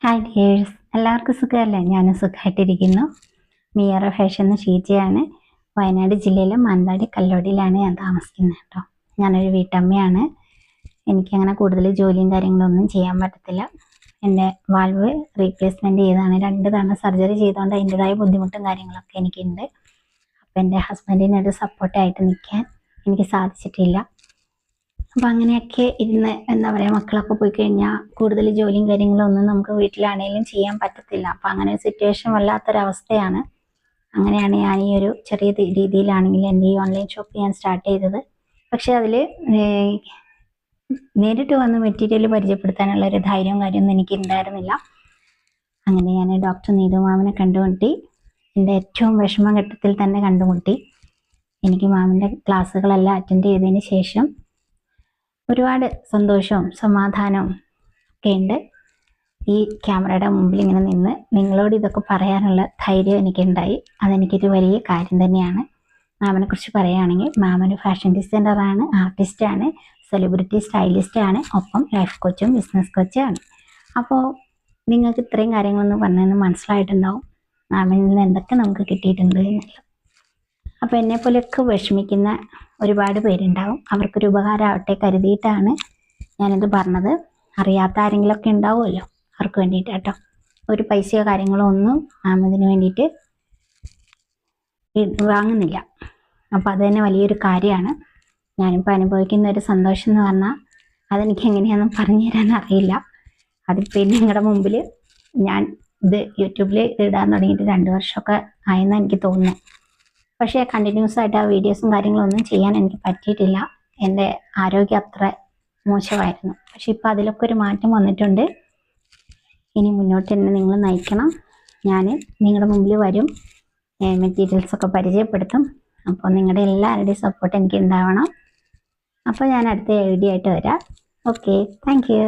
Hi dears, എല്ലാവർക്കും സുഖമല്ലേ? ഞാനും സുഖമായിട്ടിരിക്കുന്നു. മിയറ ഫാഷൻ എന്ന ഷീജയാണ്. വയനാട് ജില്ലയിലെ മാനന്തവാടി കല്ലോടിയിലാണ് ഞാൻ താമസിക്കുന്നത് കേട്ടോ. ഞാനൊരു വീട്ടമ്മയാണ്. എനിക്കങ്ങനെ കൂടുതൽ ജോലിയും കാര്യങ്ങളൊന്നും ചെയ്യാൻ പറ്റത്തില്ല. എൻ്റെ വാൽവ് റീപ്ലേസ്മെൻറ്റ് ചെയ്താണ് 2 തവണ സർജറി ചെയ്തുകൊണ്ട് അതിൻ്റെതായ ബുദ്ധിമുട്ടും കാര്യങ്ങളൊക്കെ എനിക്കുണ്ട്. അപ്പം എൻ്റെ ഹസ്ബൻഡിനൊരു സപ്പോർട്ടായിട്ട് നിൽക്കാൻ എനിക്ക് സാധിച്ചിട്ടില്ല. അപ്പം അങ്ങനെയൊക്കെ ഇരുന്ന് എന്താ പറയുക, മക്കളൊക്കെ പോയി കഴിഞ്ഞാൽ കൂടുതൽ ജോലിയും കാര്യങ്ങളൊന്നും നമുക്ക് വീട്ടിലാണെങ്കിലും ചെയ്യാൻ പറ്റത്തില്ല. അപ്പം അങ്ങനെ ഒരു സിറ്റുവേഷൻ വല്ലാത്തൊരവസ്ഥയാണ്. അങ്ങനെയാണ് ഞാൻ ഈ ഒരു ചെറിയ രീതിയിലാണെങ്കിൽ എൻ്റെ ഈ ഓൺലൈൻ ഷോപ്പ് ഞാൻ സ്റ്റാർട്ട് ചെയ്തത്. പക്ഷേ അതിൽ നേരിട്ട് വന്ന് മെറ്റീരിയൽ പരിചയപ്പെടുത്താനുള്ള ഒരു ധൈര്യവും കാര്യമൊന്നും എനിക്ക് ഉണ്ടായിരുന്നില്ല. അങ്ങനെ ഞാൻ ഡോക്ടർ നീതു മാമിനെ കണ്ടുമുട്ടി. എൻ്റെ ഏറ്റവും വിഷമഘട്ടത്തിൽ തന്നെ കണ്ടുമുട്ടി. എനിക്ക് മാമിൻ്റെ ക്ലാസ്സുകളെല്ലാം അറ്റൻഡ് ചെയ്തതിന് ശേഷം ഒരുപാട് സന്തോഷവും സമാധാനവും ഒക്കെ ഉണ്ട്. ഈ ക്യാമറയുടെ മുമ്പിൽ ഇങ്ങനെ നിന്ന് നിങ്ങളോട് ഇതൊക്കെ പറയാനുള്ള ധൈര്യം എനിക്കുണ്ടായി. അതെനിക്കൊരു വലിയ കാര്യം തന്നെയാണ്. മാമിനെ കുറിച്ച് പറയുകയാണെങ്കിൽ, മാം ഒരു ഫാഷൻ ഡിസൈനറാണ്, ആർട്ടിസ്റ്റാണ്, സെലിബ്രിറ്റി സ്റ്റൈലിസ്റ്റാണ്, ഒപ്പം ലൈഫ് കോച്ചും ബിസിനസ് കോച്ചുമാണ്. അപ്പോൾ നിങ്ങൾക്ക് ഇത്രയും കാര്യങ്ങളൊന്നും പറഞ്ഞതെന്ന് മനസ്സിലായിട്ടുണ്ടാവും മാമിൽ നിന്ന് എന്തൊക്കെ നമുക്ക് കിട്ടിയിട്ടുണ്ട് എന്നുള്ളത്. അപ്പോൾ എന്നെപ്പോലെയൊക്കെ വിഷമിക്കുന്ന ഒരുപാട് പേരുണ്ടാവും. അവർക്കൊരു ഉപകാരമാവട്ടെ കരുതിയിട്ടാണ് ഞാനിത് പറഞ്ഞത്. അറിയാത്ത ആരെങ്കിലുമൊക്കെ ഉണ്ടാവുമല്ലോ, അവർക്ക് വേണ്ടിയിട്ട് കേട്ടോ. ഒരു പൈസയോ കാര്യങ്ങളോ ഒന്നും മാം ഇതിന് വേണ്ടിയിട്ട് വാങ്ങുന്നില്ല. അപ്പോൾ അത് തന്നെ വലിയൊരു കാര്യമാണ്. ഞാനിപ്പോൾ അനുഭവിക്കുന്ന ഒരു സന്തോഷം എന്ന് പറഞ്ഞാൽ അതെനിക്ക് എങ്ങനെയാണെന്ന് പറഞ്ഞു തരാൻ അറിയില്ല. അതിപ്പോൾ നിങ്ങളുടെ മുമ്പിൽ ഞാൻ ഇത് യൂട്യൂബിൽ ഇടാൻ തുടങ്ങിയിട്ട് 2 വർഷമൊക്കെ ആയെന്ന് എനിക്ക് തോന്നുന്നു. പക്ഷേ കണ്ടിന്യൂസ് ആയിട്ട് ആ വീഡിയോസും കാര്യങ്ങളൊന്നും ചെയ്യാൻ എനിക്ക് പറ്റിയിട്ടില്ല. എൻ്റെ ആരോഗ്യം അത്ര മോശമായിരുന്നു. പക്ഷെ ഇപ്പോൾ അതിലൊക്കെ ഒരു മാറ്റം വന്നിട്ടുണ്ട്. ഇനി മുന്നോട്ട് തന്നെ നിങ്ങൾ നയിക്കണം. ഞാൻ നിങ്ങളുടെ മുമ്പിൽ വരും, മെറ്റീരിയൽസൊക്കെ പരിചയപ്പെടുത്തും. അപ്പോൾ നിങ്ങളുടെ എല്ലാവരുടെയും സപ്പോർട്ട് എനിക്ക് ഉണ്ടാവണം. അപ്പോൾ ഞാൻ അടുത്ത വീഡിയോ ആയിട്ട് വരാം. Okay, thank you.